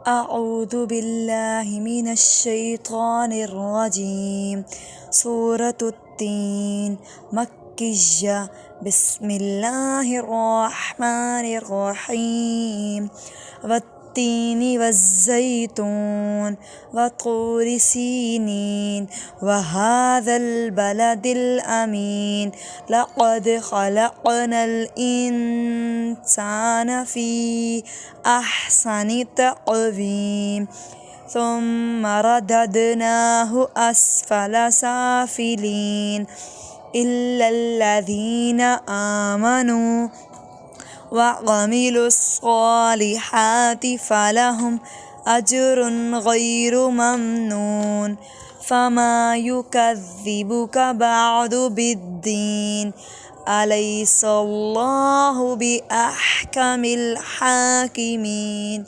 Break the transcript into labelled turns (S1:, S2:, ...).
S1: أعوذ بالله من الشيطان الرجيم. سورة التين مكية. بسم الله الرحمن الرحيم. والتين والزيتون وطور سينين وهذا البلد الأمين. لقد خلقنا الإنسان في أحسن تقويم ثم رددناه أسفل سافلين إلا الذين آمنوا وعملوا الصالحات فلهم أجر غير ممنون. فما يكذبك بعد بالدين. أليس الله بأحكم الحاكمين.